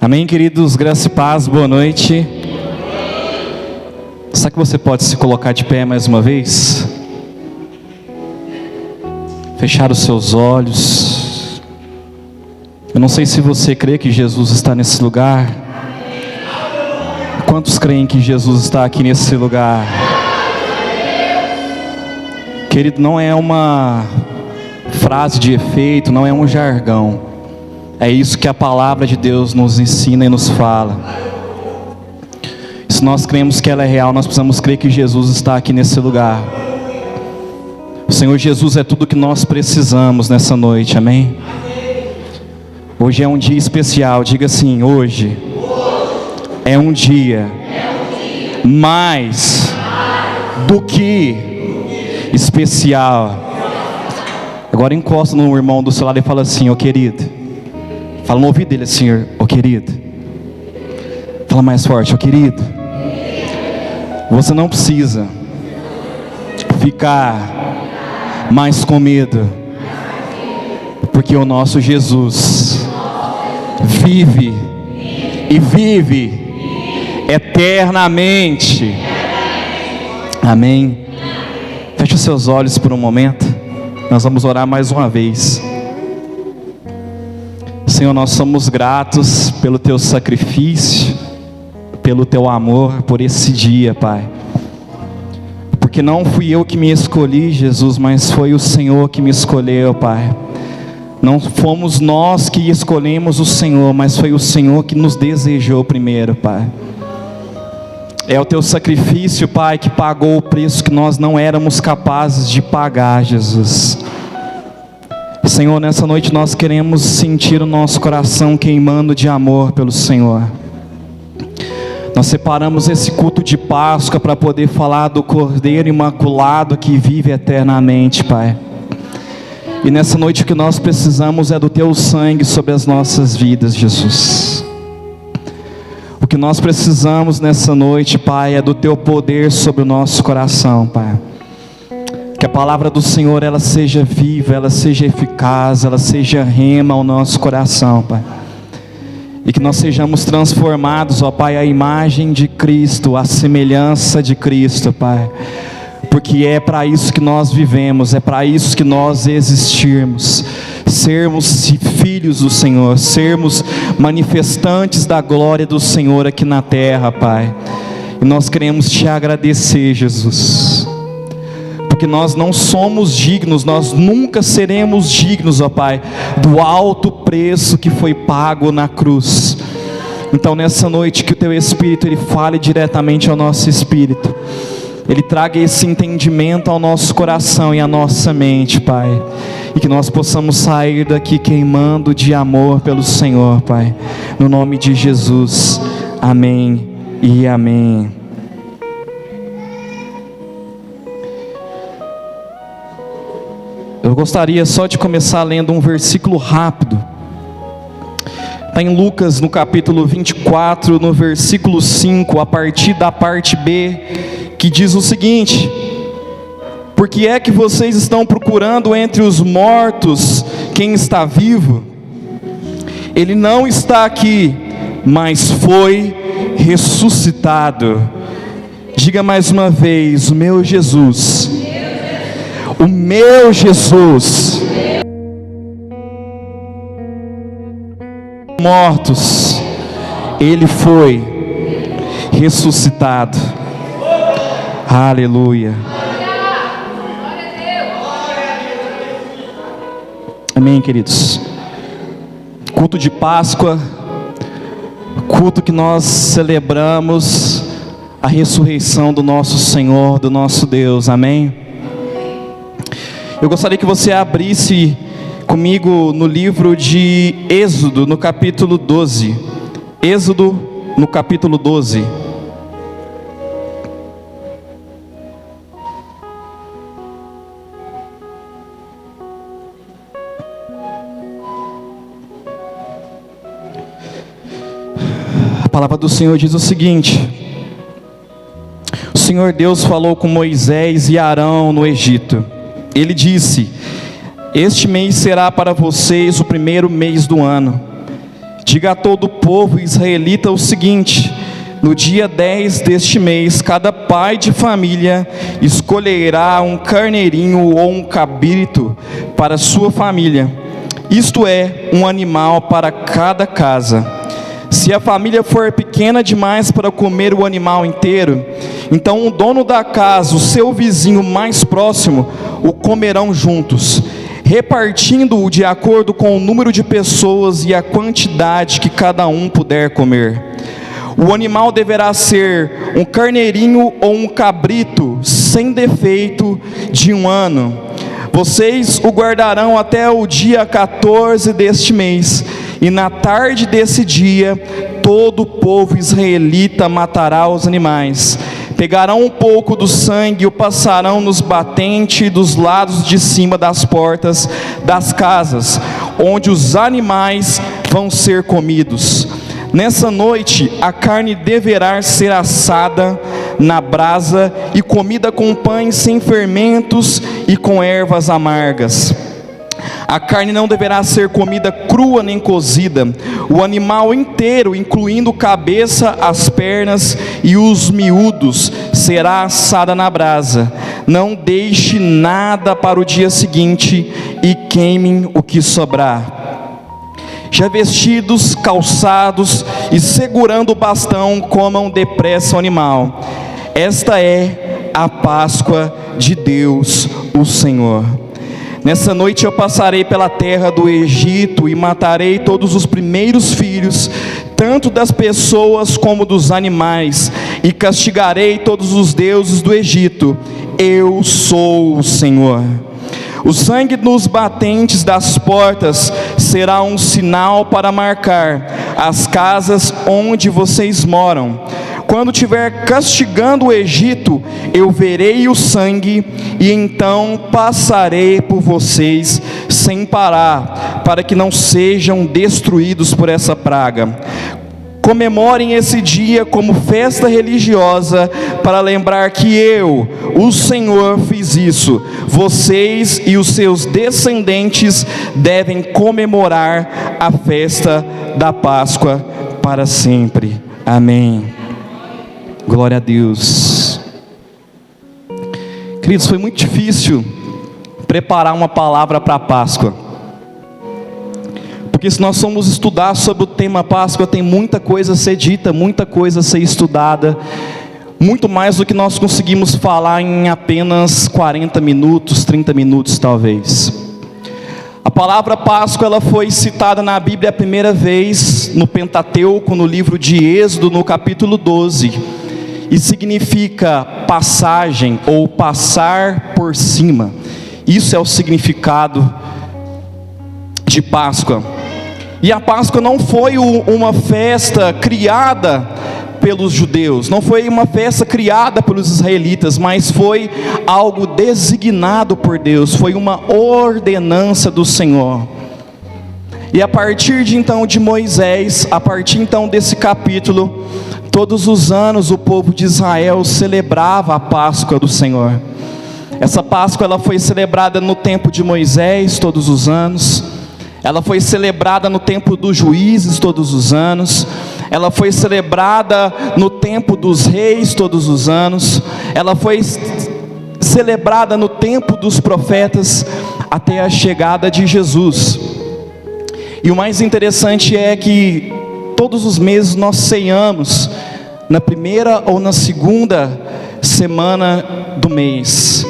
Amém, queridos, graça e paz, boa noite. Será que você pode se colocar de pé mais uma vez? Fechar os seus olhos. Eu não sei se você crê que Jesus está nesse lugar. Quantos creem que Jesus está aqui nesse lugar? Querido, não é uma frase de efeito, não é um jargão. É isso que a palavra de Deus nos ensina e nos fala. Se nós cremos que ela é real, nós precisamos crer que Jesus está aqui nesse lugar. O Senhor Jesus é tudo que nós precisamos nessa noite, amém? Hoje é um dia especial, diga assim, hoje é um dia mais do que especial. Agora encosta no irmão do seu lado e fala assim, ô querido. Fala no ouvido dele assim, ô querido. Fala mais forte, ô querido. Você não precisa ficar mais com medo, porque o nosso Jesus vive e vive eternamente. Amém. Feche os seus olhos por um momento. Nós vamos orar mais uma vez. Senhor, nós somos gratos pelo Teu sacrifício, pelo Teu amor, por esse dia, Pai. Porque não fui eu que me escolhi, Jesus, mas foi o Senhor que me escolheu, Pai. Não fomos nós que escolhemos o Senhor, mas foi o Senhor que nos desejou primeiro, Pai. É o Teu sacrifício, Pai, que pagou o preço que nós não éramos capazes de pagar, Jesus. Senhor, nessa noite nós queremos sentir o nosso coração queimando de amor pelo Senhor. Nós separamos esse culto de Páscoa para poder falar do Cordeiro Imaculado que vive eternamente, Pai. E nessa noite o que nós precisamos é do Teu sangue sobre as nossas vidas, Jesus. O que nós precisamos nessa noite, Pai, é do Teu poder sobre o nosso coração, Pai. Que a palavra do Senhor, ela seja viva, ela seja eficaz, ela seja rema ao nosso coração, Pai. E que nós sejamos transformados, ó Pai, à imagem de Cristo, à semelhança de Cristo, Pai. Porque é para isso que nós vivemos, é para isso que nós existirmos. Sermos filhos do Senhor, sermos manifestantes da glória do Senhor aqui na terra, Pai. E nós queremos Te agradecer, Jesus. Porque nós não somos dignos, nós nunca seremos dignos, ó Pai, do alto preço que foi pago na cruz. Então nessa noite que o Teu Espírito, Ele fale diretamente ao nosso espírito. Ele traga esse entendimento ao nosso coração e à nossa mente, Pai. E que nós possamos sair daqui queimando de amor pelo Senhor, Pai. No nome de Jesus, amém e amém. Eu gostaria só de começar lendo um versículo rápido. Está em Lucas, no capítulo 24, no versículo 5, a partir da parte B, que diz o seguinte: por que é que vocês estão procurando entre os mortos quem está vivo? Ele não está aqui, mas foi ressuscitado. Diga mais uma vez, o meu Jesus. O meu Jesus. Mortos, Ele foi ressuscitado. Aleluia. Amém, queridos. Culto de Páscoa, culto que nós celebramos a ressurreição do nosso Senhor, do nosso Deus, amém? Eu gostaria que você abrisse comigo no livro de Êxodo, no capítulo 12. Êxodo, no capítulo 12. A palavra do Senhor diz o seguinte: o Senhor Deus falou com Moisés e Arão no Egito. Ele disse: este mês será para vocês o primeiro mês do ano. diga a todo o povo israelita o seguinte: no dia 10 deste mês, cada pai de família escolherá um carneirinho ou um cabrito para sua família, isto é, um animal para cada casa. Se a família for pequena demais para comer o animal inteiro, então o dono da casa, o seu vizinho mais próximo, o comerão juntos, repartindo-o de acordo com o número de pessoas e a quantidade que cada um puder comer. O animal deverá ser um carneirinho ou um cabrito, sem defeito, de 1 ano. Vocês o guardarão até o dia 14 deste mês, e na tarde desse dia, todo o povo israelita matará os animais. Pegarão um pouco do sangue e o passarão nos batentes dos lados de cima das portas das casas, onde os animais vão ser comidos. Nessa noite, a carne deverá ser assada na brasa e comida com pães sem fermentos e com ervas amargas. A carne não deverá ser comida crua nem cozida. O animal inteiro, incluindo cabeça, as pernas e os miúdos, será assada na brasa. Não deixe nada para o dia seguinte e queimem o que sobrar. Já vestidos, calçados e segurando o bastão, comam depressa o animal. Esta é a Páscoa de Deus, o Senhor. Nessa noite eu passarei pela terra do Egito e matarei todos os primeiros filhos, tanto das pessoas como dos animais, e castigarei todos os deuses do Egito. Eu sou o Senhor. O sangue nos batentes das portas será um sinal para marcar as casas onde vocês moram. Quando estiver castigando o Egito, eu verei o sangue, e então passarei por vocês sem parar, para que não sejam destruídos por essa praga. Comemorem esse dia como festa religiosa, para lembrar que eu, o Senhor, fiz isso. Vocês e os seus descendentes devem comemorar a festa da Páscoa para sempre. Amém. Glória a Deus. Queridos, foi muito difícil preparar uma palavra para a Páscoa, porque se nós formos estudar sobre o tema Páscoa, tem muita coisa a ser dita, muita coisa a ser estudada, muito mais do que nós conseguimos falar em apenas 40 minutos, 30 minutos talvez. A palavra Páscoa, ela foi citada na Bíblia a primeira vez no Pentateuco, no livro de Êxodo, no capítulo 12, e significa passagem ou passar por cima. Isso é o significado de Páscoa. E a Páscoa não foi uma festa criada pelos judeus, não foi uma festa criada pelos israelitas, mas foi algo designado por Deus, foi uma ordenança do Senhor. E a partir de então de Moisés, a partir então desse capítulo, todos os anos o povo de Israel celebrava a Páscoa do Senhor. Essa Páscoa, ela foi celebrada no tempo de Moisés todos os anos. Ela foi celebrada no tempo dos juízes todos os anos. Ela foi celebrada no tempo dos reis todos os anos. Ela foi celebrada no tempo dos profetas até a chegada de Jesus. E o mais interessante é que todos os meses nós ceiamos na primeira ou na segunda semana do mês.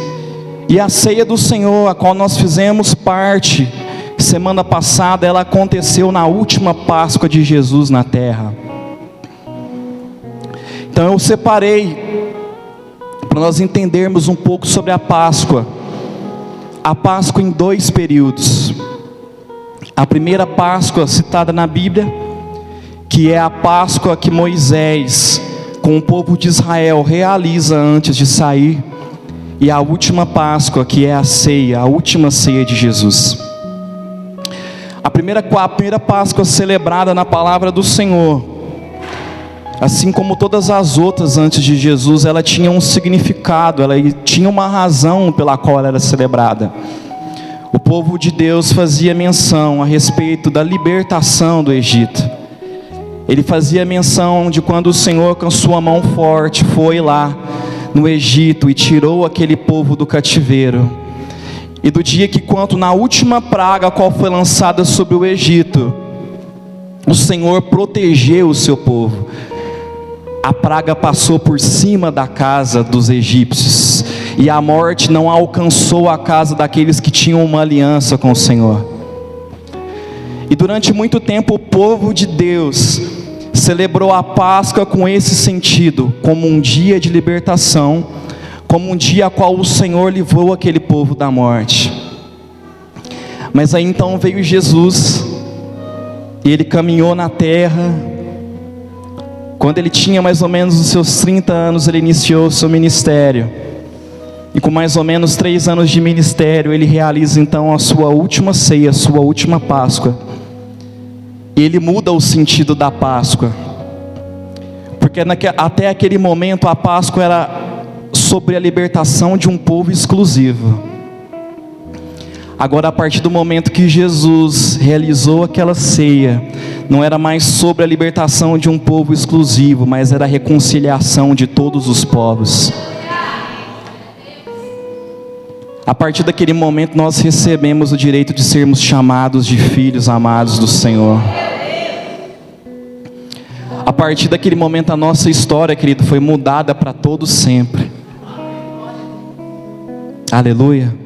E a ceia do Senhor, a qual nós fizemos parte semana passada, ela aconteceu na última Páscoa de Jesus na terra. Então eu separei para nós entendermos um pouco sobre a Páscoa em 2 períodos. A primeira Páscoa citada na Bíblia, que é a Páscoa que Moisés com o povo de Israel realiza antes de sair, e a última Páscoa, que é a ceia, a última ceia de Jesus. A primeira Páscoa celebrada na palavra do Senhor, assim como todas as outras antes de Jesus, ela tinha um significado, ela tinha uma razão pela qual ela era celebrada. O povo de Deus fazia menção a respeito da libertação do Egito. ele fazia menção de quando o Senhor com sua mão forte foi lá no Egito e tirou aquele povo do cativeiro. E do dia que quanto na última praga qual foi lançada sobre o Egito, o Senhor protegeu o seu povo. A praga passou por cima da casa dos egípcios, e a morte não alcançou a casa daqueles que tinham uma aliança com o Senhor. E durante muito tempo o povo de Deus celebrou a Páscoa com esse sentido, como um dia de libertação, como um dia a qual o Senhor livrou aquele povo da morte. Mas aí então veio Jesus, e ele caminhou na terra. Quando ele tinha mais ou menos os seus 30 anos, ele iniciou o seu ministério. E com mais ou menos 3 anos de ministério, ele realiza então a sua última ceia, a sua última Páscoa. E ele muda o sentido da Páscoa. Porque até aquele momento a Páscoa era sobre a libertação de um povo exclusivo. Agora, a partir do momento que Jesus realizou aquela ceia, não era mais sobre a libertação de um povo exclusivo, mas era a reconciliação de todos os povos. A partir daquele momento nós recebemos o direito de sermos chamados de filhos amados do Senhor. A partir daquele momento a nossa história, querido, foi mudada para todo sempre. Aleluia.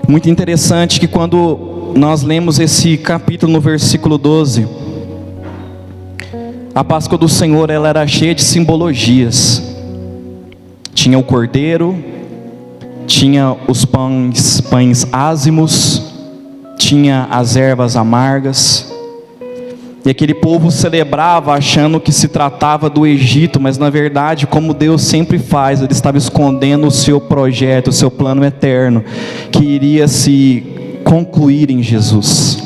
Muito interessante que quando nós lemos esse capítulo no versículo 12, a Páscoa do Senhor ela era cheia de simbologias. Tinha o cordeiro, tinha os pães ázimos, tinha as ervas amargas. E aquele povo celebrava achando que se tratava do Egito, mas na verdade, como Deus sempre faz, Ele estava escondendo o seu projeto, o seu plano eterno, que iria se concluir em Jesus.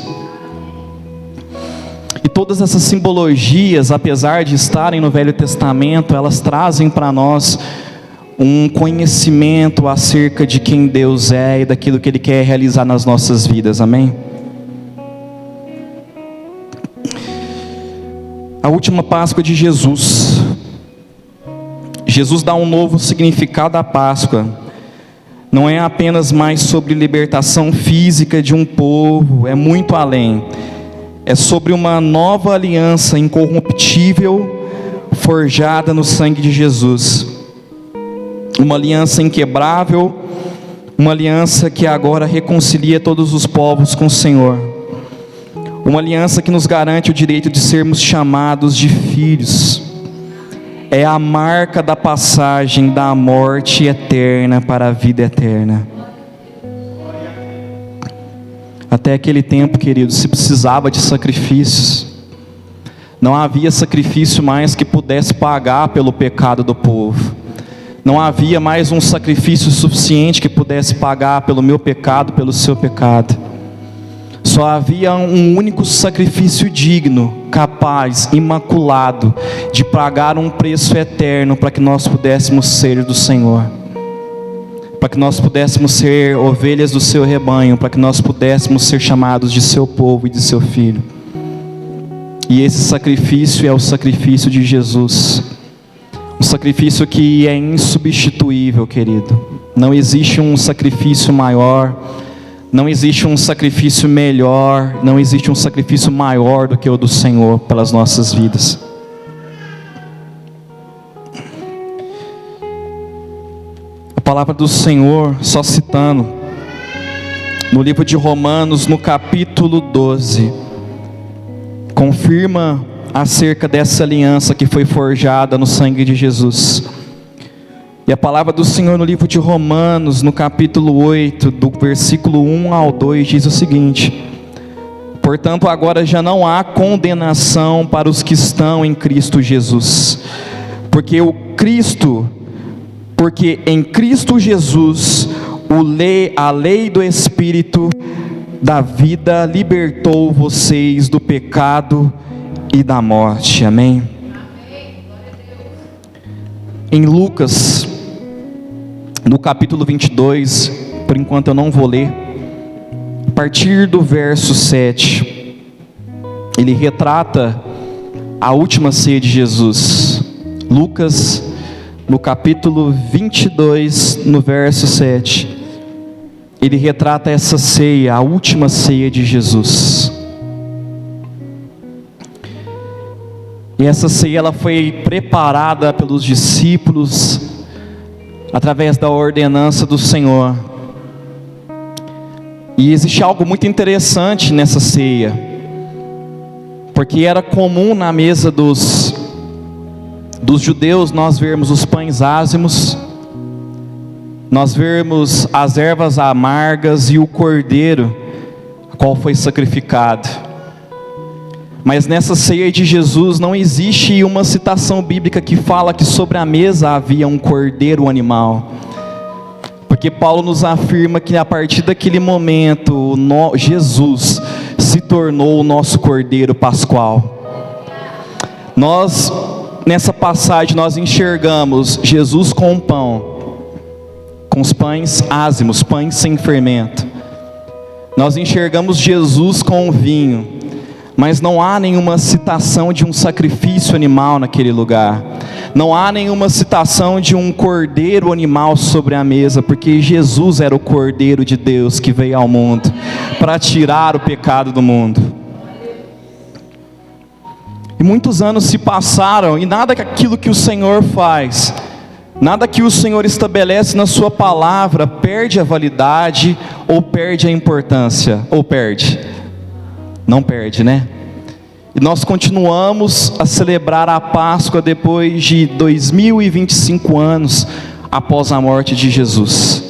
E todas essas simbologias, apesar de estarem no Velho Testamento, elas trazem para nós um conhecimento acerca de quem Deus é e daquilo que Ele quer realizar nas nossas vidas, amém? A última Páscoa de Jesus. Jesus dá um novo significado à Páscoa. Não é apenas mais sobre libertação física de um povo, é muito além. É sobre uma nova aliança incorruptível, forjada no sangue de Jesus. Uma aliança inquebrável, uma aliança que agora reconcilia todos os povos com o Senhor. Uma aliança que nos garante o direito de sermos chamados de filhos. É a marca da passagem da morte eterna para a vida eterna. Até aquele tempo, queridos, se precisava de sacrifícios. Não havia sacrifício mais que pudesse pagar pelo pecado do povo. Não havia mais um sacrifício suficiente que pudesse pagar pelo meu pecado, pelo seu pecado. Só havia um único sacrifício digno, capaz, imaculado, de pagar um preço eterno para que nós pudéssemos ser do Senhor, para que nós pudéssemos ser ovelhas do seu rebanho, para que nós pudéssemos ser chamados de seu povo e de seu filho. E esse sacrifício é o sacrifício de Jesus, um sacrifício que é insubstituível, querido. Não existe um sacrifício maior, não existe um sacrifício melhor, não existe um sacrifício maior do que o do Senhor pelas nossas vidas. A palavra do Senhor, só citando, no livro de Romanos, no capítulo 12, confirma acerca dessa aliança que foi forjada no sangue de Jesus. E a palavra do Senhor no livro de Romanos, no capítulo 8, do versículo 1 ao 2, diz o seguinte: portanto, agora já não há condenação para os que estão em Cristo Jesus, porque em Cristo Jesus, a lei do Espírito da vida libertou vocês do pecado e da morte, amém? Em Lucas, no capítulo 22, por enquanto eu não vou ler. A partir do verso 7, ele retrata a última ceia de Jesus. Lucas, no capítulo 22, no verso 7, ele retrata essa ceia, a última ceia de Jesus. E essa ceia ela foi preparada pelos discípulos através da ordenança do Senhor. E existe algo muito interessante nessa ceia, porque era comum na mesa dos judeus nós vermos os pães ázimos, nós vermos as ervas amargas e o cordeiro, qual foi sacrificado. Mas nessa ceia de Jesus não existe uma citação bíblica que fala que sobre a mesa havia um cordeiro animal. Porque Paulo nos afirma que a partir daquele momento, Jesus se tornou o nosso cordeiro pascual. Nós, nessa passagem, nós enxergamos Jesus com o pão, com os pães ázimos, pães sem fermento. Nós enxergamos Jesus com o vinho, mas não há nenhuma citação de um sacrifício animal naquele lugar. Não há nenhuma citação de um cordeiro animal sobre a mesa, porque Jesus era o cordeiro de Deus que veio ao mundo para tirar o pecado do mundo. E muitos anos se passaram e nada daquilo que o Senhor faz, nada que o Senhor estabelece na sua palavra perde a validade ou perde a importância, ou perde. Não perde, né? E nós continuamos a celebrar a Páscoa depois de 2025 anos após a morte de Jesus.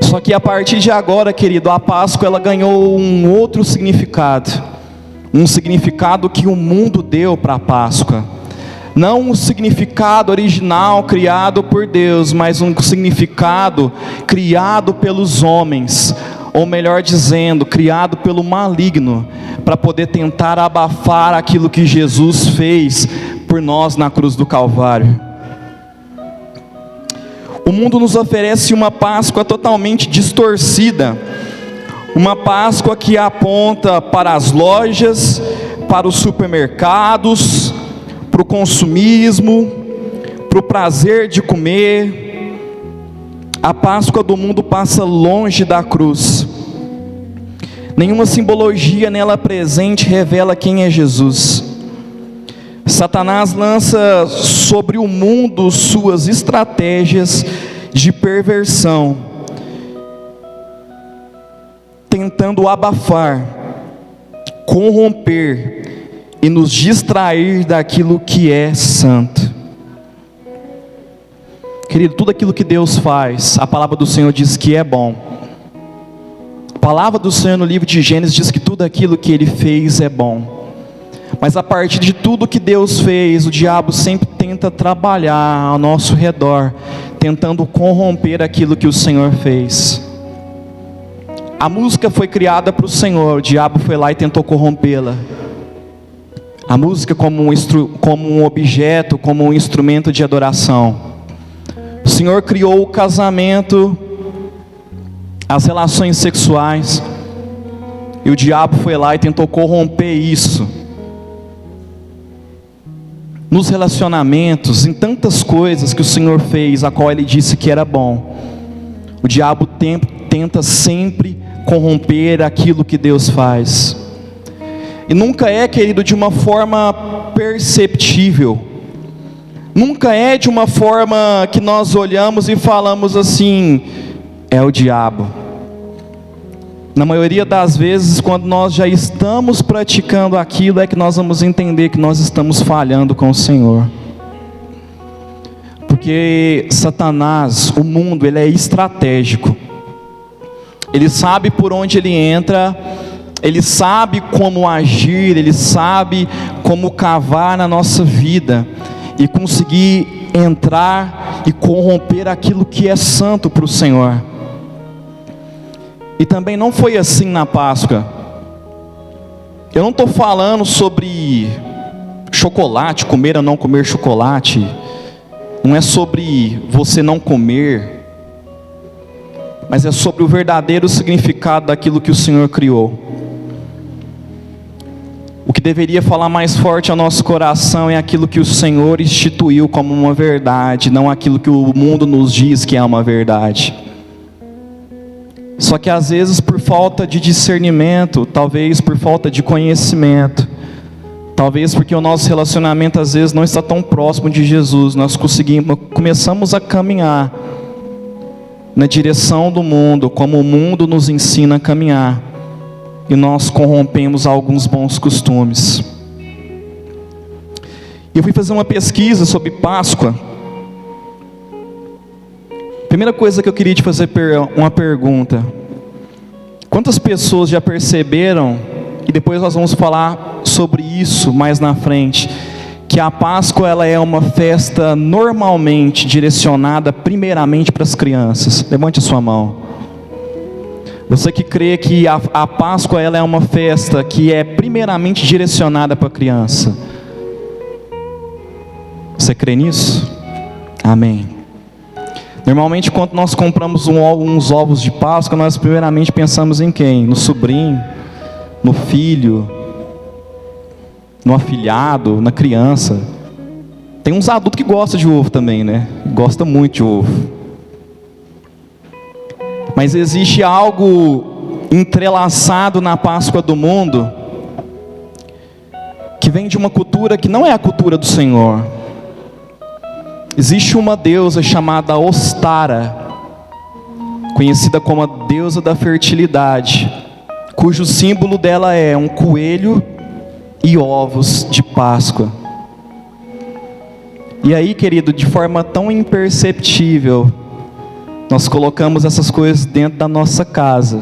Só que a partir de agora, querido, a Páscoa ela ganhou um outro significado. Um significado que o mundo deu para a Páscoa. Não um significado original criado por Deus, mas um significado criado pelos homens, ou melhor dizendo, criado pelo maligno, para poder tentar abafar aquilo que Jesus fez por nós na cruz do Calvário. O mundo nos oferece uma Páscoa totalmente distorcida, uma Páscoa que aponta para as lojas, para os supermercados, para o consumismo, para o prazer de comer. A Páscoa do mundo passa longe da cruz. Nenhuma simbologia nela presente revela quem é Jesus. Satanás lança sobre o mundo suas estratégias de perversão, tentando abafar, corromper e nos distrair daquilo que é santo. Querido, tudo aquilo que Deus faz, a palavra do Senhor diz que é bom. A palavra do Senhor no livro de Gênesis diz que tudo aquilo que Ele fez é bom. Mas a partir de tudo que Deus fez, o diabo sempre tenta trabalhar ao nosso redor, tentando corromper aquilo que o Senhor fez. A música foi criada para o Senhor, o diabo foi lá e tentou corrompê-la. A música como um objeto, como um instrumento de adoração. O Senhor criou o casamento, as relações sexuais, e o diabo foi lá e tentou corromper isso. Nos relacionamentos, em tantas coisas que o Senhor fez, a qual Ele disse que era bom, o diabo tenta sempre corromper aquilo que Deus faz. E nunca é, querido, de uma forma perceptível. Nunca é de uma forma que nós olhamos e falamos assim, é o diabo. Na maioria das vezes, quando nós já estamos praticando aquilo, é que nós vamos entender que nós estamos falhando com o Senhor. Porque Satanás, o mundo, ele é estratégico. Ele sabe por onde ele entra, ele sabe como agir, ele sabe como cavar na nossa vida e conseguir entrar e corromper aquilo que é santo para o Senhor. E também não foi assim na Páscoa. Eu não estou falando sobre chocolate, comer ou não comer chocolate. Não é sobre você não comer. mas é sobre o verdadeiro significado daquilo que o Senhor criou. O que deveria falar mais forte ao nosso coração é aquilo que o Senhor instituiu como uma verdade, não aquilo que o mundo nos diz que é uma verdade. Só que às vezes por falta de discernimento, talvez por falta de conhecimento, talvez porque o nosso relacionamento às vezes não está tão próximo de Jesus, nós começamos a caminhar na direção do mundo, como o mundo nos ensina a caminhar, e nós corrompemos alguns bons costumes. Eu fui fazer uma pesquisa sobre Páscoa. Primeira coisa que eu queria te fazer uma pergunta: quantas pessoas já perceberam, e depois nós vamos falar sobre isso mais na frente, que a Páscoa ela é uma festa normalmente direcionada primeiramente para as crianças? Levante a sua mão. Você que crê que a Páscoa ela é uma festa que é primeiramente direcionada para a criança, você crê nisso? Amém. Normalmente quando nós compramos uns ovos de Páscoa, nós primeiramente pensamos em quem? No sobrinho, no filho, no afilhado, na criança. Tem uns adultos que gostam de ovo também, né? Gosta muito de ovo. Mas existe algo entrelaçado na Páscoa do mundo, que vem de uma cultura que não é a cultura do Senhor. Existe uma deusa chamada Ostara, conhecida como a deusa da fertilidade, cujo símbolo dela é um coelho e ovos de Páscoa. E aí, querido, de forma tão imperceptível, nós colocamos essas coisas dentro da nossa casa,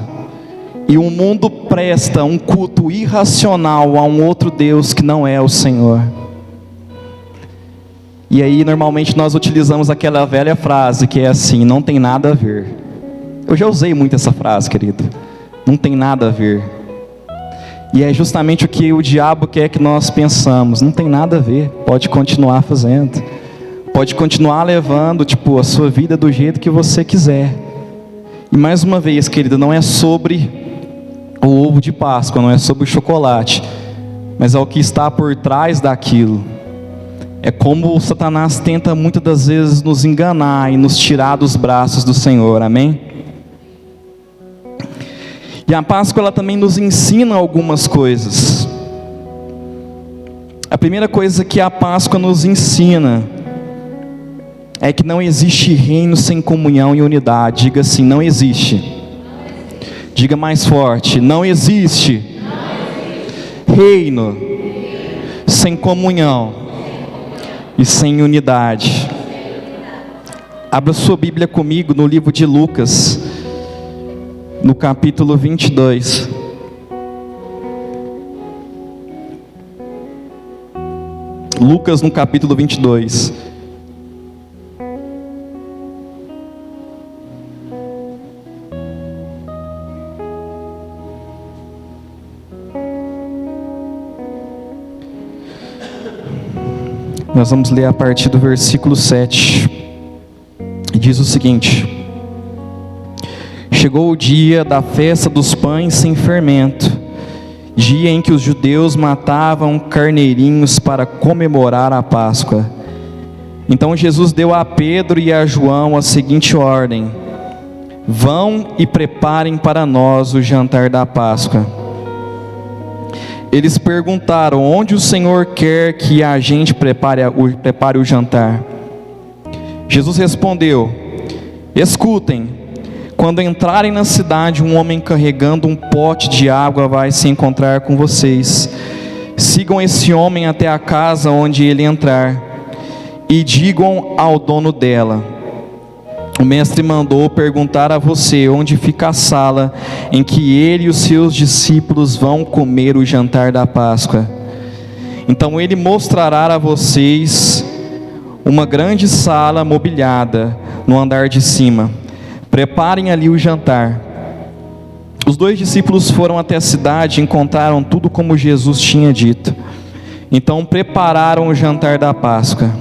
e o mundo presta um culto irracional a um outro Deus que não é o Senhor. E aí normalmente nós utilizamos aquela velha frase que é assim: não tem nada a ver. Eu já usei muito essa frase, querido. Não tem nada a ver. E é justamente o que o diabo quer que nós pensamos. Não tem nada a ver, pode continuar fazendo, pode continuar levando a sua vida do jeito que você quiser. E mais uma vez, querido, não é sobre o ovo de Páscoa, não é sobre o chocolate, mas é o que está por trás daquilo. É como o Satanás tenta muitas das vezes nos enganar e nos tirar dos braços do Senhor, amém? E a Páscoa ela também nos ensina algumas coisas. A primeira coisa que a Páscoa nos ensina é que não existe reino sem comunhão e unidade. Diga assim: não existe. Diga mais forte: não existe reino sem comunhão e sem unidade. Abra sua Bíblia comigo no livro de Lucas, no capítulo 22. Lucas no capítulo 22. Nós vamos ler a partir do versículo 7. Diz o seguinte: chegou o dia da festa dos pães sem fermento, dia em que os judeus matavam carneirinhos para comemorar a Páscoa. Então Jesus deu a Pedro e a João a seguinte ordem: vão e preparem para nós o jantar da Páscoa. Eles perguntaram: onde o Senhor quer que a gente prepare o jantar? Jesus respondeu: escutem, quando entrarem na cidade, um homem carregando um pote de água vai se encontrar com vocês. Sigam esse homem até a casa onde ele entrar, e digam ao dono dela: o mestre mandou perguntar a você onde fica a sala em que ele e os seus discípulos vão comer o jantar da Páscoa. Então ele mostrará a vocês uma grande sala mobiliada no andar de cima. Preparem ali o jantar. Os 2 discípulos foram até a cidade e encontraram tudo como Jesus tinha dito. Então prepararam o jantar da Páscoa.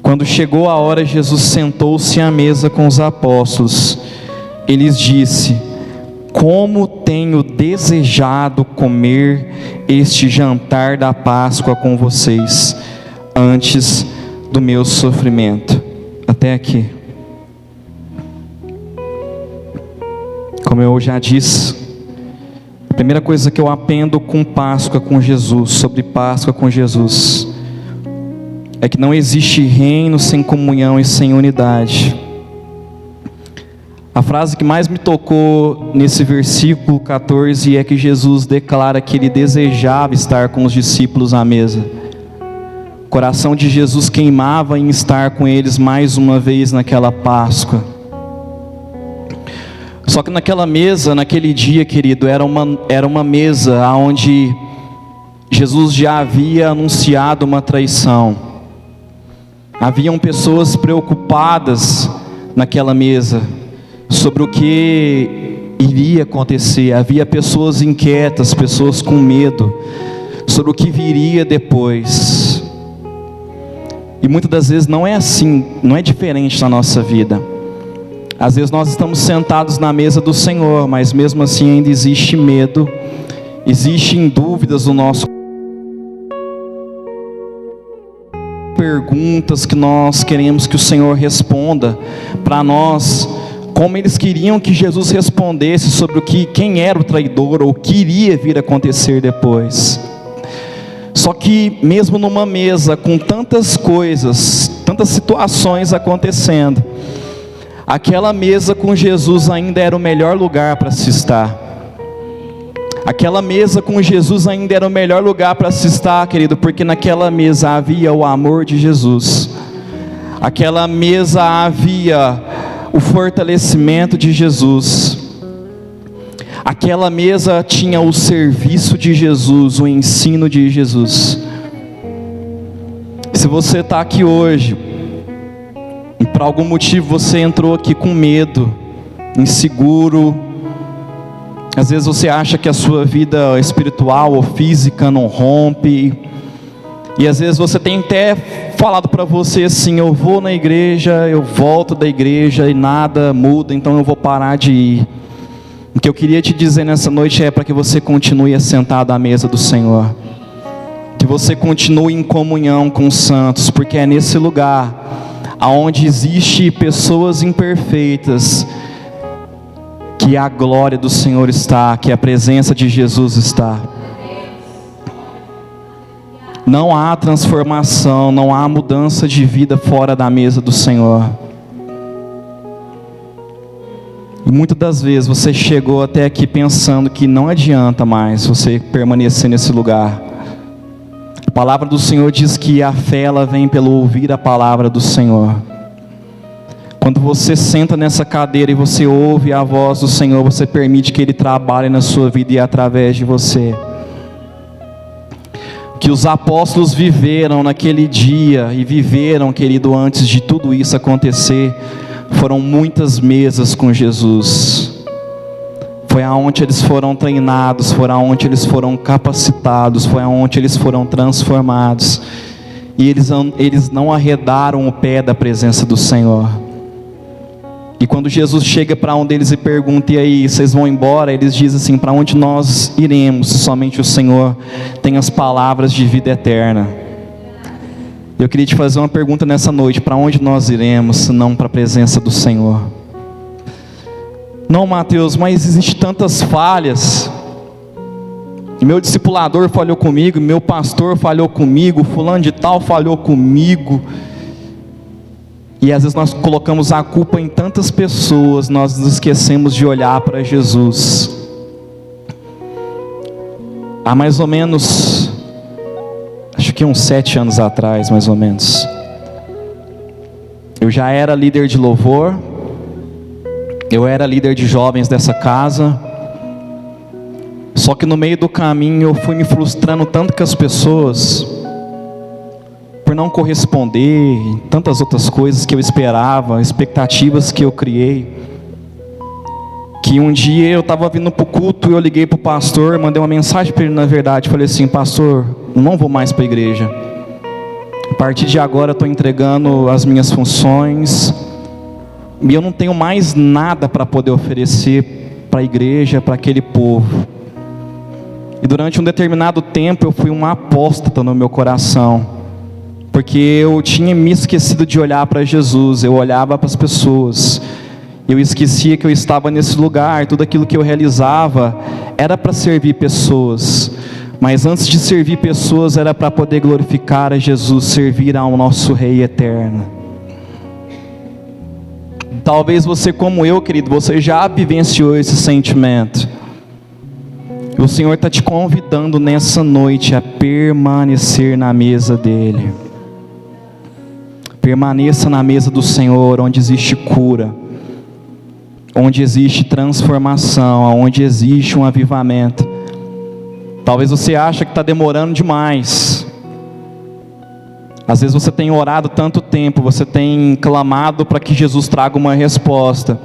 Quando chegou a hora, Jesus sentou-se à mesa com os apóstolos. ele lhes disse: como tenho desejado comer este jantar da Páscoa com vocês, antes do meu sofrimento. Até aqui. Como eu já disse, a primeira coisa que eu aprendo com Páscoa com Jesus, sobre Páscoa com Jesus, é que não existe reino sem comunhão e sem unidade. A frase que mais me tocou nesse versículo 14 é que Jesus declara que ele desejava estar com os discípulos à mesa. O coração de Jesus queimava em estar com eles mais uma vez naquela Páscoa. Só que naquela mesa, naquele dia, querido, era uma mesa onde Jesus já havia anunciado uma traição. Haviam pessoas preocupadas naquela mesa sobre o que iria acontecer. Havia pessoas inquietas, pessoas com medo sobre o que viria depois. E muitas das vezes não é assim, não é diferente na nossa vida. Às vezes nós estamos sentados na mesa do Senhor, mas mesmo assim ainda existe medo, existem dúvidas no nosso perguntas que nós queremos que o Senhor responda para nós, como eles queriam que Jesus respondesse sobre quem era o traidor ou o que iria vir a acontecer depois. Só que mesmo numa mesa com tantas coisas, tantas situações acontecendo, aquela mesa com Jesus ainda era o melhor lugar para se estar. Aquela mesa com Jesus ainda era o melhor lugar para se estar, querido, porque naquela mesa havia o amor de Jesus. Aquela mesa havia o fortalecimento de Jesus. Aquela mesa tinha o serviço de Jesus, o ensino de Jesus. Se você está aqui hoje e por algum motivo você entrou aqui com medo, inseguro, às vezes você acha que a sua vida espiritual ou física não rompe, e às vezes você tem até falado para você assim: eu vou na igreja, eu volto da igreja e nada muda, então eu vou parar de ir. O que eu queria te dizer nessa noite é para que você continue assentado à mesa do Senhor, que você continue em comunhão com os santos, porque é nesse lugar aonde existe pessoas imperfeitas que a glória do Senhor está, que a presença de Jesus está. Não há transformação, não há mudança de vida fora da mesa do Senhor. E muitas das vezes você chegou até aqui pensando que não adianta mais você permanecer nesse lugar. A palavra do Senhor diz que a fé ela vem pelo ouvir a palavra do Senhor. Quando você senta nessa cadeira e você ouve a voz do Senhor, você permite que Ele trabalhe na sua vida e através de você. Que os apóstolos viveram naquele dia e viveram, querido, antes de tudo isso acontecer, foram muitas mesas com Jesus. Foi aonde eles foram treinados, foi aonde eles foram capacitados, foi aonde eles foram transformados. E eles não arredaram o pé da presença do Senhor. E quando Jesus chega para um deles e pergunta: e aí, vocês vão embora? Eles dizem assim: para onde nós iremos se somente o Senhor tem as palavras de vida eterna? Eu queria te fazer uma pergunta nessa noite: para onde nós iremos se não para a presença do Senhor? Não, Mateus, mas existem tantas falhas. Meu discipulador falhou comigo, meu pastor falhou comigo, fulano de tal falhou comigo. E às vezes nós colocamos a culpa em tantas pessoas, nós nos esquecemos de olhar para Jesus. Há mais ou menos, acho que uns 7 anos atrás, mais ou menos, eu já era líder de louvor, eu era líder de jovens dessa casa. Só que no meio do caminho eu fui me frustrando tanto com as pessoas, por não corresponder, tantas outras coisas que eu esperava, expectativas que eu criei, que um dia eu estava vindo para o culto e eu liguei para o pastor, mandei uma mensagem para ele, na verdade, falei assim: pastor, não vou mais para a igreja, a partir de agora estou entregando as minhas funções, e eu não tenho mais nada para poder oferecer para a igreja, para aquele povo. E durante um determinado tempo eu fui um apóstata no meu coração, porque eu tinha me esquecido de olhar para Jesus. Eu olhava para as pessoas, eu esquecia que eu estava nesse lugar. Tudo aquilo que eu realizava era para servir pessoas, mas antes de servir pessoas era para poder glorificar a Jesus, servir ao nosso Rei eterno. Talvez você, como eu, querido, você já vivenciou esse sentimento. O Senhor está te convidando nessa noite a permanecer na mesa dEle. Permaneça na mesa do Senhor, onde existe cura, onde existe transformação, onde existe um avivamento. Talvez você ache que está demorando demais. Às vezes você tem orado tanto tempo, você tem clamado para que Jesus traga uma resposta,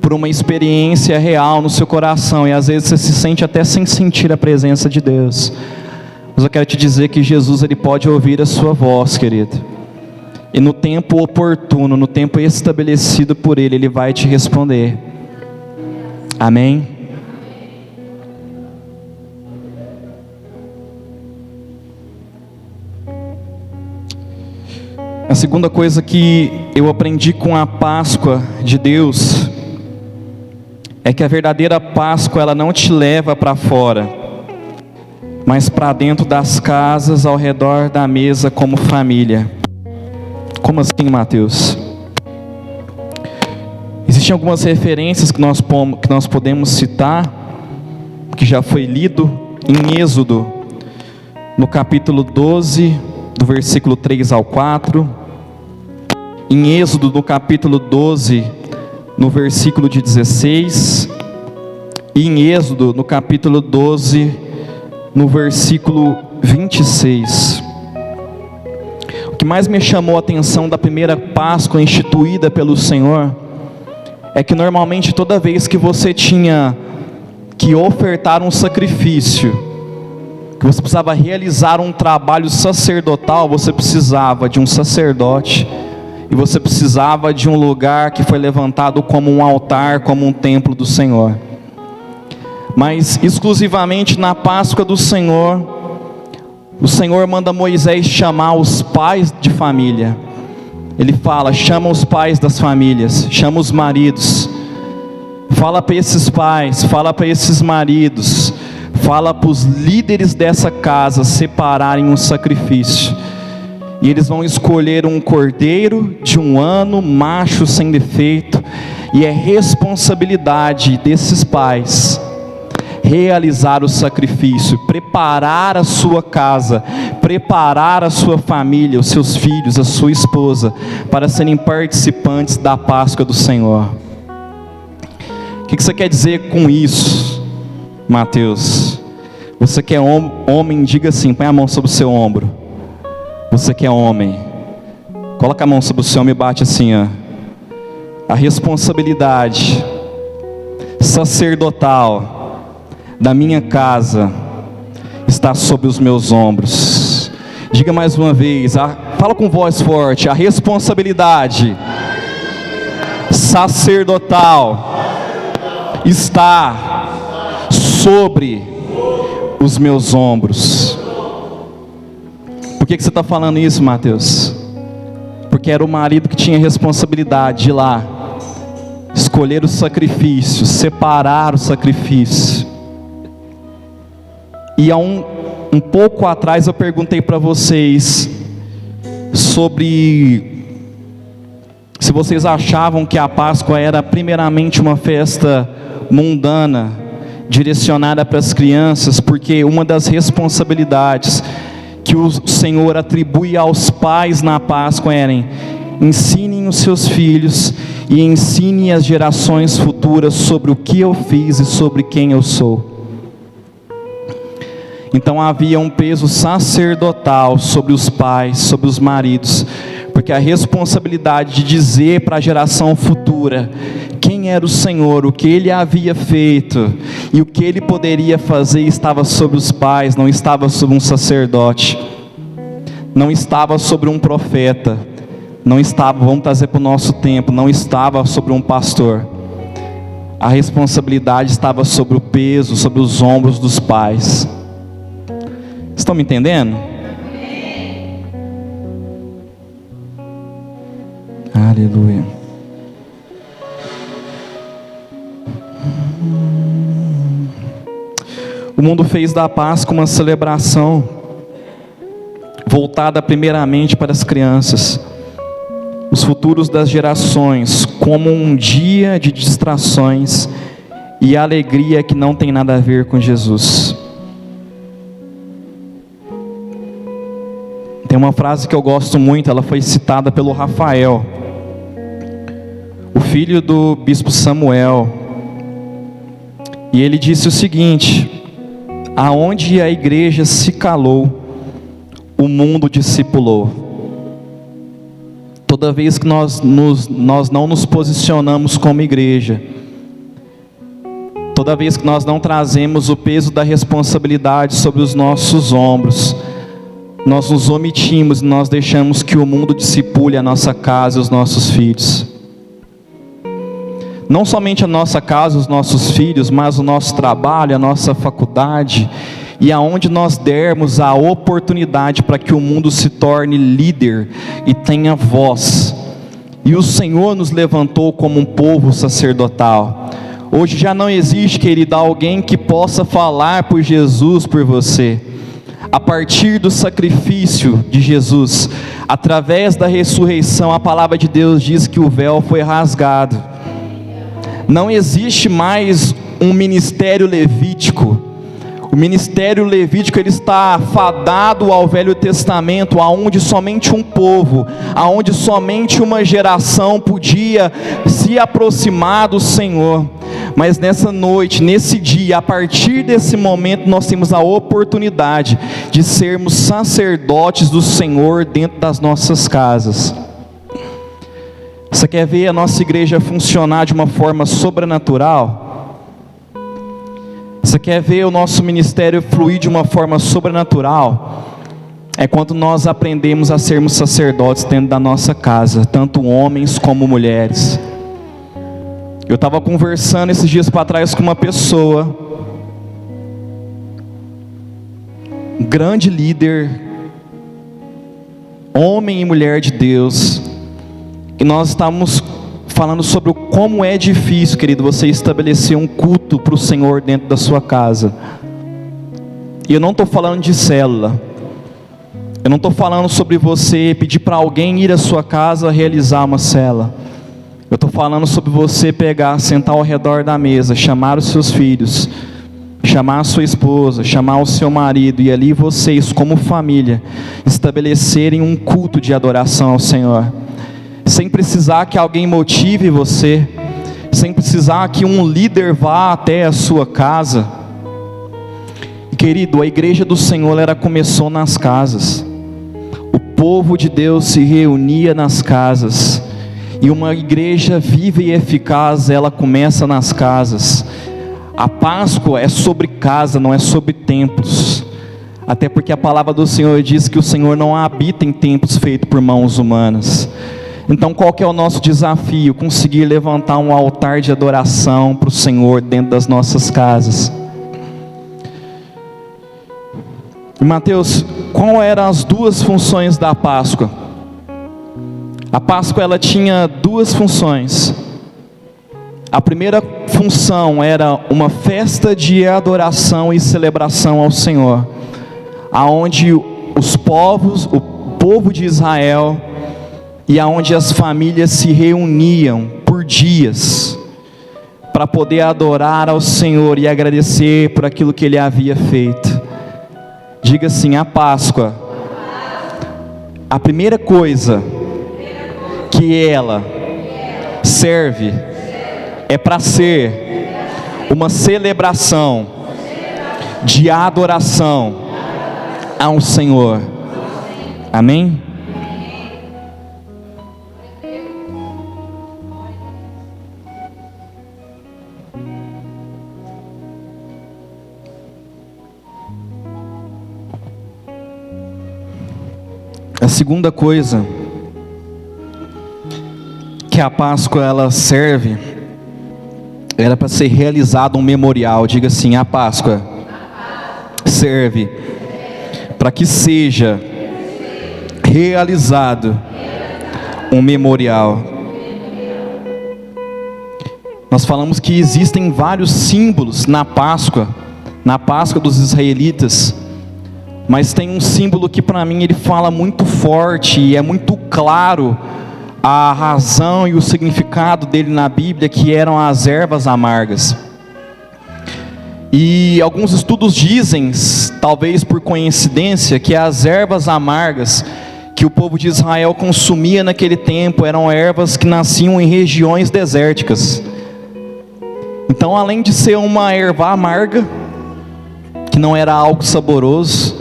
por uma experiência real no seu coração, e às vezes você se sente até sem sentir a presença de Deus. Mas eu quero te dizer que Jesus, Ele pode ouvir a sua voz, querido, e no tempo oportuno, no tempo estabelecido por Ele, Ele vai te responder. Amém? A segunda coisa que eu aprendi com a Páscoa de Deus é que a verdadeira Páscoa, ela não te leva para fora, mas para dentro das casas, ao redor da mesa, como família. Como assim, Mateus? Existem algumas referências que nós podemos citar, que já foi lido em Êxodo, no capítulo 12, do versículo 3 ao 4, em Êxodo, no capítulo 12, no versículo de 16, e em Êxodo, no capítulo 12, no versículo 26. O que mais me chamou a atenção da primeira Páscoa instituída pelo Senhor, é que normalmente toda vez que você tinha que ofertar um sacrifício, que você precisava realizar um trabalho sacerdotal, você precisava de um sacerdote, e você precisava de um lugar que foi levantado como um altar, como um templo do Senhor. Mas exclusivamente na Páscoa do Senhor, o Senhor manda Moisés chamar os pais de família. Ele fala: chama os pais das famílias, chama os maridos, fala para esses pais, fala para esses maridos, fala para os líderes dessa casa separarem um sacrifício. E eles vão escolher um cordeiro de 1 ano, macho sem defeito, e é responsabilidade desses pais realizar o sacrifício, preparar a sua casa, preparar a sua família, os seus filhos, a sua esposa, para serem participantes da Páscoa do Senhor. O que você quer dizer com isso, Mateus? Você que é homem, diga assim, põe a mão sobre o seu ombro. Você que é homem, coloca a mão sobre o seu ombro e bate assim, ó. A responsabilidade sacerdotal da minha casa está sobre os meus ombros. Diga mais uma vez, fala com voz forte: a responsabilidade sacerdotal está sobre os meus ombros. Por que você está falando isso, Mateus? Porque era o marido que tinha responsabilidade de ir lá escolher o sacrifício, separar o sacrifício. E há um pouco atrás eu perguntei para vocês sobre se vocês achavam que a Páscoa era primeiramente uma festa mundana, direcionada para as crianças, porque uma das responsabilidades que o Senhor atribui aos pais na Páscoa eram: ensinem os seus filhos e ensinem as gerações futuras sobre o que eu fiz e sobre quem eu sou. Então havia um peso sacerdotal sobre os pais, sobre os maridos, porque a responsabilidade de dizer para a geração futura quem era o Senhor, o que Ele havia feito e o que Ele poderia fazer, estava sobre os pais, não estava sobre um sacerdote, não estava sobre um profeta, não estava, vamos trazer para o nosso tempo, não estava sobre um pastor. A responsabilidade estava sobre o peso, sobre os ombros dos pais. Estão me entendendo? Aleluia. O mundo fez da Páscoa uma celebração voltada primeiramente para as crianças, os futuros das gerações, como um dia de distrações e alegria que não tem nada a ver com Jesus. Tem uma frase que eu gosto muito, ela foi citada pelo Rafael, o filho do bispo Samuel, e ele disse o seguinte: aonde a igreja se calou, o mundo discipulou. Toda vez que nós não nos posicionamos como igreja, toda vez que nós não trazemos o peso da responsabilidade sobre os nossos ombros, nós nos omitimos e nós deixamos que o mundo discipule a nossa casa e os nossos filhos. Não somente a nossa casa, os nossos filhos, mas o nosso trabalho, a nossa faculdade, e aonde nós dermos a oportunidade para que o mundo se torne líder e tenha voz. E o Senhor nos levantou como um povo sacerdotal. Hoje já não existe, querido, alguém que possa falar por Jesus por você. A partir do sacrifício de Jesus, através da ressurreição, a palavra de Deus diz que o véu foi rasgado. Não existe mais um ministério levítico. O ministério levítico, ele está fadado ao Velho Testamento, aonde somente um povo, aonde somente uma geração podia se aproximar do Senhor. Mas nessa noite, nesse dia, a partir desse momento, nós temos a oportunidade de sermos sacerdotes do Senhor dentro das nossas casas. Você quer ver a nossa igreja funcionar de uma forma sobrenatural? Você quer ver o nosso ministério fluir de uma forma sobrenatural? É quando nós aprendemos a sermos sacerdotes dentro da nossa casa, tanto homens como mulheres. Eu estava conversando esses dias para trás com uma pessoa, um grande líder, homem e mulher de Deus, e nós estávamos falando sobre como é difícil, querido, você estabelecer um culto para o Senhor dentro da sua casa. E eu não estou falando de célula, eu não estou falando sobre você pedir para alguém ir à sua casa realizar uma célula. Eu estou falando sobre você pegar, sentar ao redor da mesa, chamar os seus filhos, chamar a sua esposa, chamar o seu marido, e ali vocês, como família, estabelecerem um culto de adoração ao Senhor, sem precisar que alguém motive você, sem precisar que um líder vá até a sua casa. Querido, a igreja do Senhor, ela começou nas casas. O povo de Deus se reunia nas casas. E uma igreja viva e eficaz, ela começa nas casas. A Páscoa é sobre casa, não é sobre templos. Até porque a palavra do Senhor diz que o Senhor não habita em templos feitos por mãos humanas. Então qual que é o nosso desafio? Conseguir levantar um altar de adoração para o Senhor dentro das nossas casas. E Mateus, qual eram as duas funções da Páscoa? A Páscoa, ela tinha duas funções. A primeira função era uma festa de adoração e celebração ao Senhor, aonde os povos, o povo de Israel, e aonde as famílias se reuniam por dias para poder adorar ao Senhor e agradecer por aquilo que Ele havia feito. Diga assim: a Páscoa, a primeira coisa que ela serve é para ser uma celebração de adoração ao Senhor. Amém? A segunda coisa que a Páscoa ela serve, era para ser realizado um memorial. Diga assim: a Páscoa serve para que seja realizado um memorial. Nós falamos que existem vários símbolos na Páscoa dos israelitas, mas tem um símbolo que para mim ele fala muito forte e é muito claro a razão e o significado dele na Bíblia, que eram as ervas amargas. E alguns estudos dizem, talvez por coincidência, que as ervas amargas que o povo de Israel consumia naquele tempo eram ervas que nasciam em regiões desérticas. Então, além de ser uma erva amarga, que não era algo saboroso,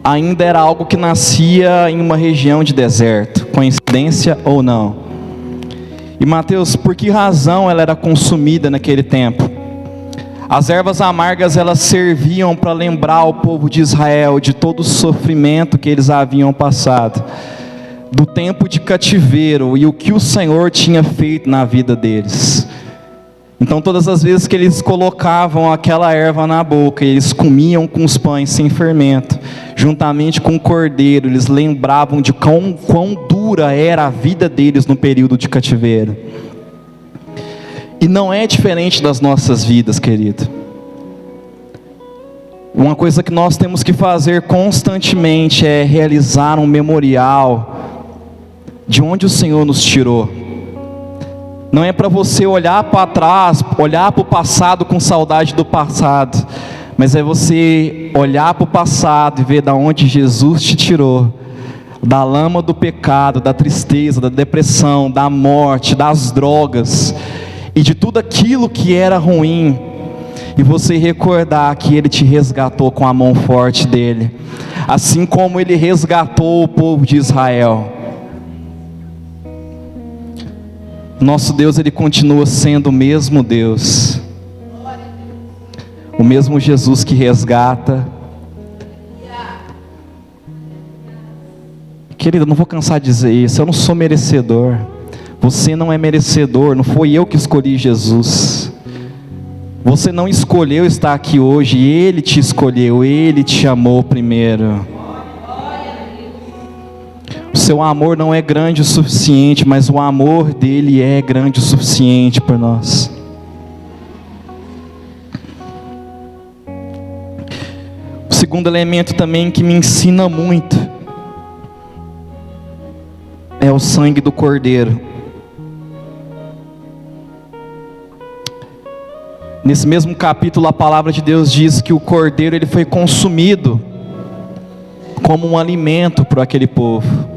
ainda era algo que nascia em uma região de deserto. Coincidência ou não? E Mateus, por que razão ela era consumida naquele tempo? As ervas amargas, elas serviam para lembrar o povo de Israel de todo o sofrimento que eles haviam passado, do tempo de cativeiro e o que o Senhor tinha feito na vida deles. Então, todas as vezes que eles colocavam aquela erva na boca, eles comiam com os pães sem fermento, juntamente com o cordeiro, eles lembravam de quão dura era a vida deles no período de cativeiro. E não é diferente das nossas vidas, querido. Uma coisa que nós temos que fazer constantemente é realizar um memorial de onde o Senhor nos tirou. Não é para você olhar para trás, olhar para o passado com saudade do passado, mas é você olhar para o passado e ver da onde Jesus te tirou, da lama do pecado, da tristeza, da depressão, da morte, das drogas e de tudo aquilo que era ruim, e você recordar que Ele te resgatou com a mão forte dEle, assim como Ele resgatou o povo de Israel. Nosso Deus, Ele continua sendo o mesmo Deus, o mesmo Jesus que resgata. Querido, eu não vou cansar de dizer isso, eu não sou merecedor, você não é merecedor, não foi eu que escolhi Jesus, você não escolheu estar aqui hoje, Ele te escolheu, Ele te amou primeiro. O seu amor não é grande o suficiente, mas o amor dele é grande o suficiente por nós. O segundo elemento também que me ensina muito é o sangue do Cordeiro. Nesse mesmo capítulo, a palavra de Deus diz que o Cordeiro ele foi consumido como um alimento para aquele povo.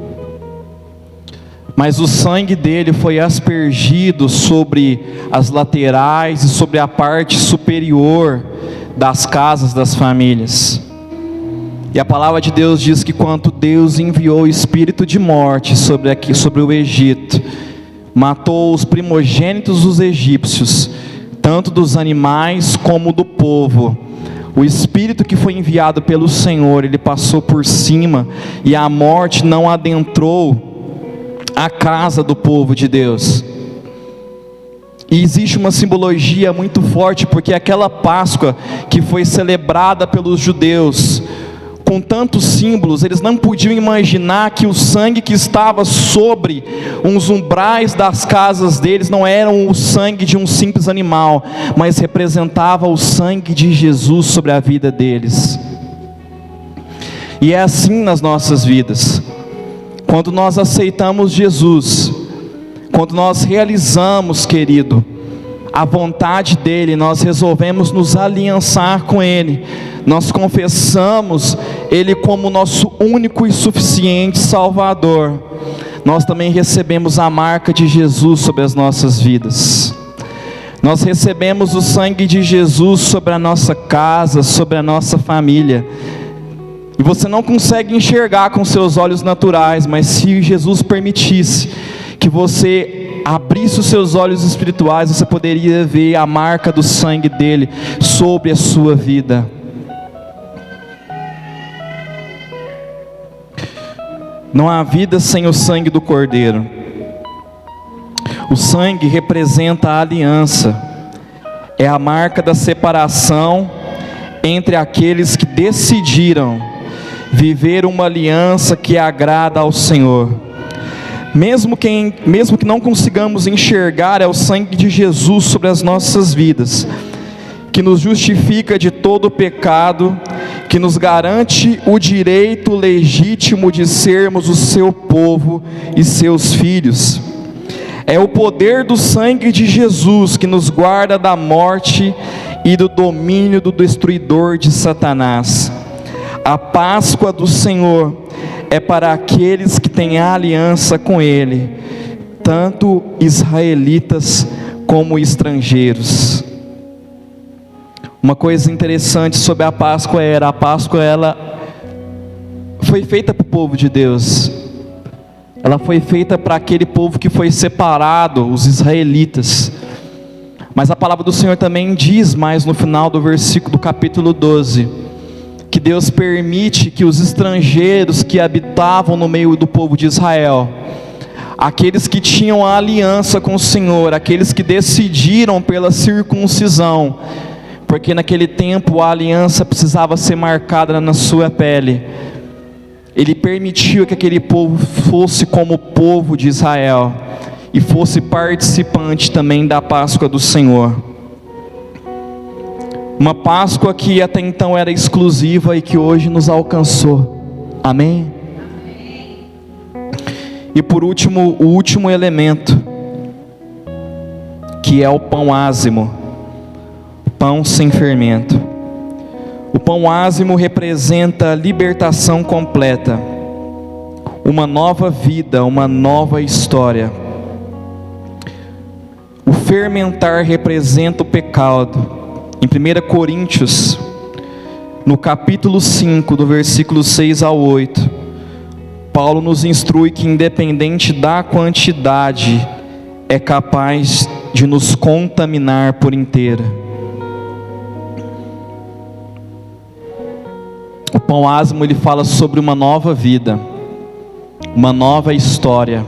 Mas o sangue dele foi aspergido sobre as laterais e sobre a parte superior das casas das famílias. E a palavra de Deus diz que quando Deus enviou o espírito de morte sobre o Egito, matou os primogênitos dos egípcios, tanto dos animais como do povo, o espírito que foi enviado pelo Senhor, ele passou por cima, e a morte não adentrou a casa do povo de Deus. E existe uma simbologia muito forte, porque aquela Páscoa que foi celebrada pelos judeus, com tantos símbolos, eles não podiam imaginar que o sangue que estava sobre os umbrais das casas deles não era o sangue de um simples animal, mas representava o sangue de Jesus sobre a vida deles. E é assim nas nossas vidas. Quando nós aceitamos Jesus, quando nós realizamos, querido, a vontade dEle, nós resolvemos nos aliançar com Ele, nós confessamos Ele como nosso único e suficiente Salvador, nós também recebemos a marca de Jesus sobre as nossas vidas. Nós recebemos o sangue de Jesus sobre a nossa casa, sobre a nossa família. E você não consegue enxergar com seus olhos naturais, mas se Jesus permitisse que você abrisse os seus olhos espirituais, você poderia ver a marca do sangue dele sobre a sua vida. Não há vida sem o sangue do Cordeiro. O sangue representa a aliança, é a marca da separação entre aqueles que decidiram viver uma aliança que agrada ao Senhor. Mesmo que não consigamos enxergar, é o sangue de Jesus sobre as nossas vidas, que nos justifica de todo o pecado, que nos garante o direito legítimo de sermos o seu povo e seus filhos. É o poder do sangue de Jesus que nos guarda da morte e do domínio do destruidor de Satanás. A Páscoa do Senhor é para aqueles que têm a aliança com Ele, tanto israelitas como estrangeiros. Uma coisa interessante sobre a Páscoa ela foi feita para o povo de Deus. Ela foi feita para aquele povo que foi separado, os israelitas. Mas a palavra do Senhor também diz mais no final do versículo do capítulo 12, que Deus permite que os estrangeiros que habitavam no meio do povo de Israel, aqueles que tinham a aliança com o Senhor, aqueles que decidiram pela circuncisão, porque naquele tempo a aliança precisava ser marcada na sua pele, Ele permitiu que aquele povo fosse como o povo de Israel, e fosse participante também da Páscoa do Senhor. Uma Páscoa que até então era exclusiva e que hoje nos alcançou. Amém? E por último, o último elemento, que é o pão ázimo, pão sem fermento. O pão ázimo representa a libertação completa, uma nova vida, uma nova história. O fermentar representa o pecado. Em 1 Coríntios, no capítulo 5, do versículo 6 ao 8, Paulo nos instrui que independente da quantidade, é capaz de nos contaminar por inteira. O pão ázimo, ele fala sobre uma nova vida, uma nova história.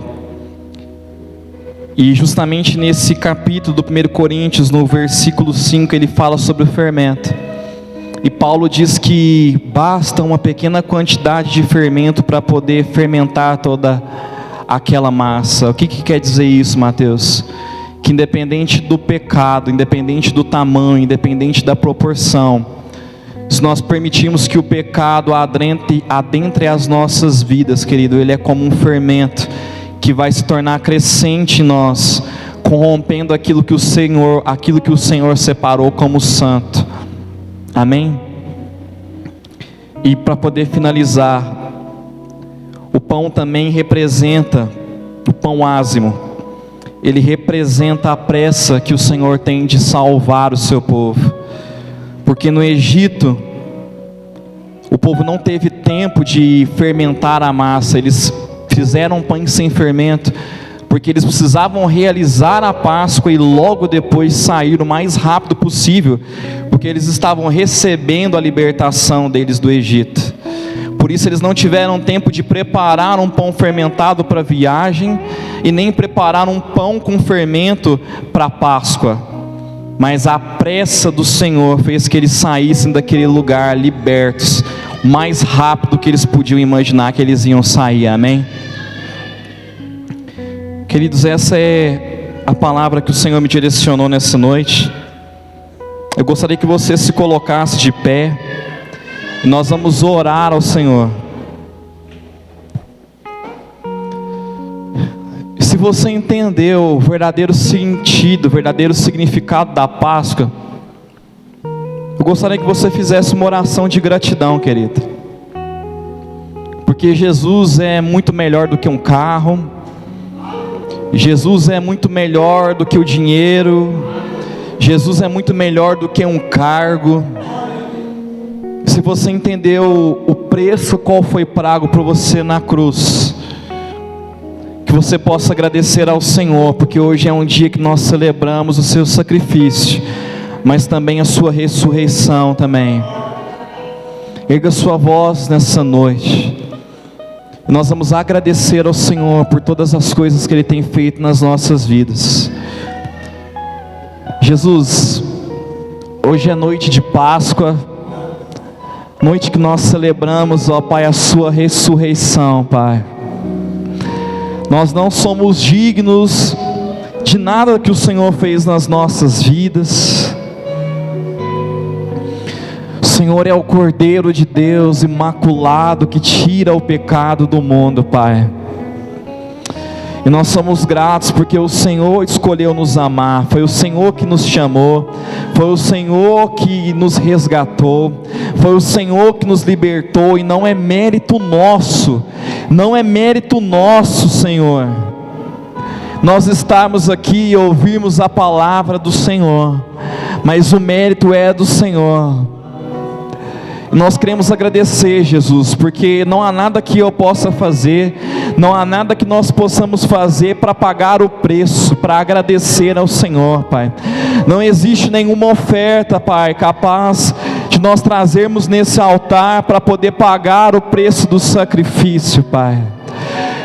E justamente nesse capítulo do 1 Coríntios, no versículo 5, ele fala sobre o fermento. E Paulo diz que basta uma pequena quantidade de fermento para poder fermentar toda aquela massa. O que quer dizer isso, Mateus? Que independente do pecado, independente do tamanho, independente da proporção, se nós permitirmos que o pecado adentre as nossas vidas, querido, ele é como um fermento que vai se tornar crescente em nós, corrompendo aquilo que o Senhor separou como santo. Amém? E para poder finalizar, o pão também representa, o pão ázimo, ele representa a pressa que o Senhor tem de salvar o seu povo. Porque no Egito, o povo não teve tempo de fermentar a massa, eles fizeram pães sem fermento, porque eles precisavam realizar a Páscoa e logo depois sair o mais rápido possível, porque eles estavam recebendo a libertação deles do Egito. Por isso eles não tiveram tempo de preparar um pão fermentado para a viagem, e nem preparar um pão com fermento para a Páscoa. Mas a pressa do Senhor fez que eles saíssem daquele lugar libertos, o mais rápido que eles podiam imaginar que eles iam sair. Amém? Queridos, essa é a palavra que o Senhor me direcionou nessa noite. Eu gostaria que você se colocasse de pé, e nós vamos orar ao Senhor. Se você entendeu o verdadeiro sentido, o verdadeiro significado da Páscoa, eu gostaria que você fizesse uma oração de gratidão, querido. Porque Jesus é muito melhor do que um carro, Jesus é muito melhor do que o dinheiro, Jesus é muito melhor do que um cargo. Se você entendeu o preço qual foi pago por você na cruz, que você possa agradecer ao Senhor, porque hoje é um dia que nós celebramos o seu sacrifício, mas também a sua ressurreição também. Erga sua voz nessa noite, Nós vamos agradecer ao Senhor por todas as coisas que Ele tem feito nas nossas vidas. Jesus, hoje é noite de Páscoa, noite que nós celebramos, ó Pai, a Sua ressurreição, Pai. Nós não somos dignos de nada que o Senhor fez nas nossas vidas. O Senhor é o Cordeiro de Deus imaculado que tira o pecado do mundo, Pai. E nós somos gratos porque o Senhor escolheu nos amar, foi o Senhor que nos chamou, foi o Senhor que nos resgatou, foi o Senhor que nos libertou, e não é mérito nosso, não é mérito nosso, Senhor, nós estarmos aqui e ouvirmos a palavra do Senhor, mas o mérito é do Senhor. Nós queremos agradecer, Jesus, porque não há nada que eu possa fazer, não há nada que nós possamos fazer para pagar o preço, para agradecer ao Senhor, Pai. Não existe nenhuma oferta, Pai, capaz de nós trazermos nesse altar para poder pagar o preço do sacrifício, Pai.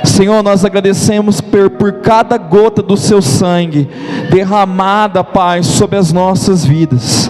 Senhor, nós agradecemos por cada gota do Seu sangue derramada, Pai, sobre as nossas vidas.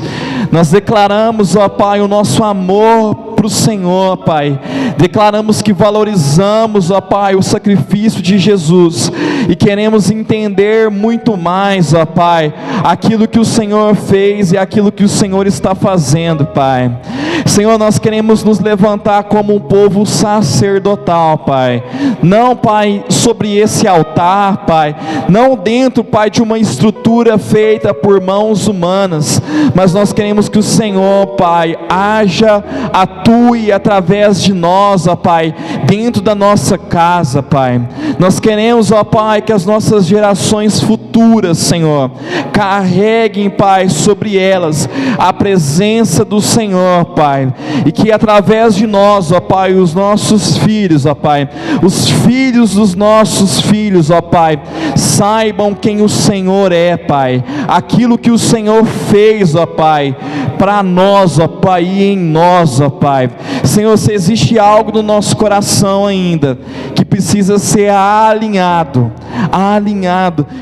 Nós declaramos, ó Pai, o nosso amor para o Senhor, Pai. Declaramos que valorizamos, ó Pai, o sacrifício de Jesus, e queremos entender muito mais, ó Pai, aquilo que o Senhor fez e aquilo que o Senhor está fazendo, Pai. Senhor, nós queremos nos levantar como um povo sacerdotal, Pai. Não, Pai, sobre esse altar, Pai, não dentro, Pai, de uma estrutura feita por mãos humanas, mas nós queremos que o Senhor, Pai, haja, atue através de nós, ó Pai, dentro da nossa casa, Pai. Nós queremos, ó Pai, que as nossas gerações futuras, Senhor, carreguem, Pai, sobre elas a presença do Senhor, Pai, e que através de nós, ó Pai, os nossos filhos, ó Pai, os filhos dos nossos filhos, ó Pai, saibam quem o Senhor é, Pai, aquilo que o Senhor fez, ó Pai, para nós, ó Pai, e em nós, ó Pai. Senhor, se existe algo no nosso coração ainda que precisa ser alinhado,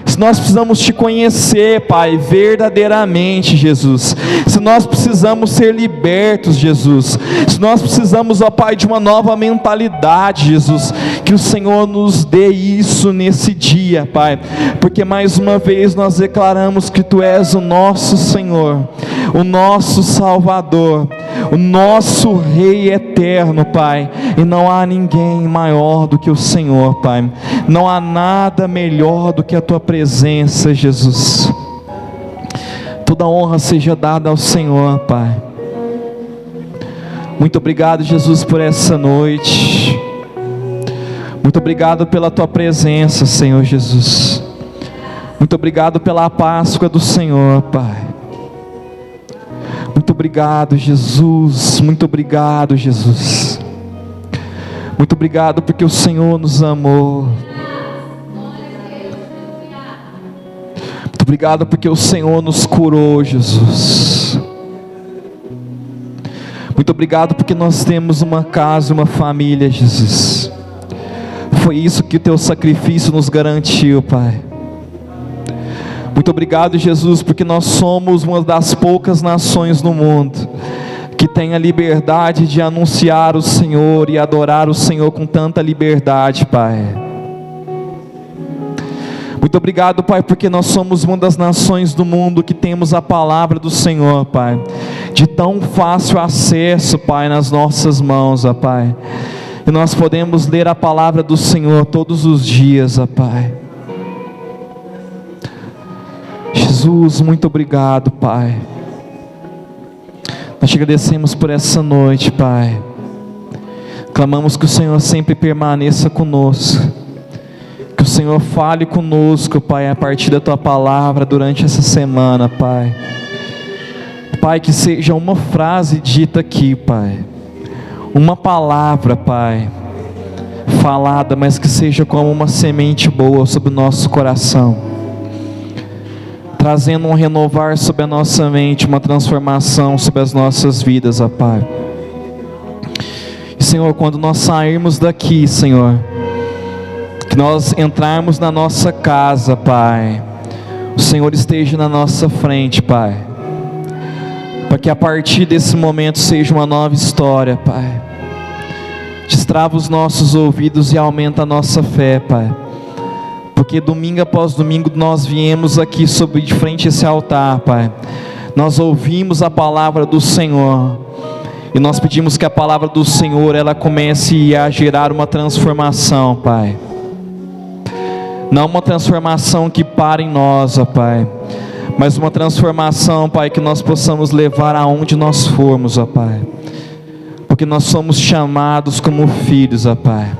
se nós precisamos Te conhecer, Pai, verdadeiramente, Jesus, se nós precisamos ser libertos, Jesus, se nós precisamos, ó Pai, de uma nova mentalidade, Jesus, que o Senhor nos dê isso nesse dia, Pai, porque mais uma vez nós declaramos que Tu és o nosso Senhor, o nosso Salvador, o nosso Rei eterno, Pai, e não há ninguém maior do que o Senhor, Pai, não há nada melhor do que a Tua presença, Jesus. Toda honra seja dada ao Senhor, Pai. Muito obrigado, Jesus, por essa noite. Muito obrigado pela Tua presença, Senhor Jesus. Muito obrigado pela Páscoa do Senhor, Pai. Muito obrigado, Jesus. Muito obrigado, Jesus. Muito obrigado porque o Senhor nos amou. Muito obrigado porque o Senhor nos curou, Jesus. Muito obrigado porque nós temos uma casa, uma família, Jesus. Foi isso que o Teu sacrifício nos garantiu, Pai. Muito obrigado, Jesus, porque nós somos uma das poucas nações no mundo que tem a liberdade de anunciar o Senhor e adorar o Senhor com tanta liberdade, Pai. Muito obrigado, Pai, porque nós somos uma das nações do mundo que temos a palavra do Senhor, Pai, de tão fácil acesso, Pai, nas nossas mãos, ó Pai, e nós podemos ler a palavra do Senhor todos os dias, ó Pai. Jesus, muito obrigado, Pai. Nós Te agradecemos por essa noite, Pai. Clamamos que o Senhor sempre permaneça conosco, que o Senhor fale conosco, Pai, a partir da Tua palavra durante essa semana, Pai. Pai, que seja uma frase dita aqui, Pai, uma palavra, Pai, falada, mas que seja como uma semente boa sobre o nosso coração, trazendo um renovar sobre a nossa mente, uma transformação sobre as nossas vidas, ó Pai. Senhor, quando nós sairmos daqui, Senhor, que nós entrarmos na nossa casa, Pai, o Senhor esteja na nossa frente, Pai, para que a partir desse momento seja uma nova história, Pai. Destrava os nossos ouvidos e aumenta a nossa fé, Pai, porque domingo após domingo nós viemos aqui sobre de frente a esse altar, Pai, nós ouvimos a palavra do Senhor, e nós pedimos que a palavra do Senhor, ela comece a gerar uma transformação, Pai, não uma transformação que para em nós, ó Pai, mas uma transformação, Pai, que nós possamos levar aonde nós formos, ó Pai, porque nós somos chamados como filhos, ó Pai,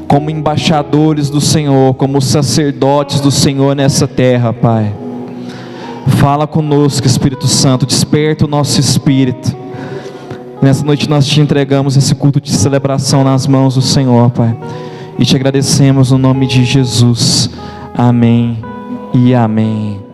como embaixadores do Senhor, como sacerdotes do Senhor nessa terra, Pai. Fala conosco, Espírito Santo, desperta o nosso espírito. Nessa noite nós te entregamos esse culto de celebração nas mãos do Senhor, Pai, e te agradecemos no nome de Jesus. Amém e amém.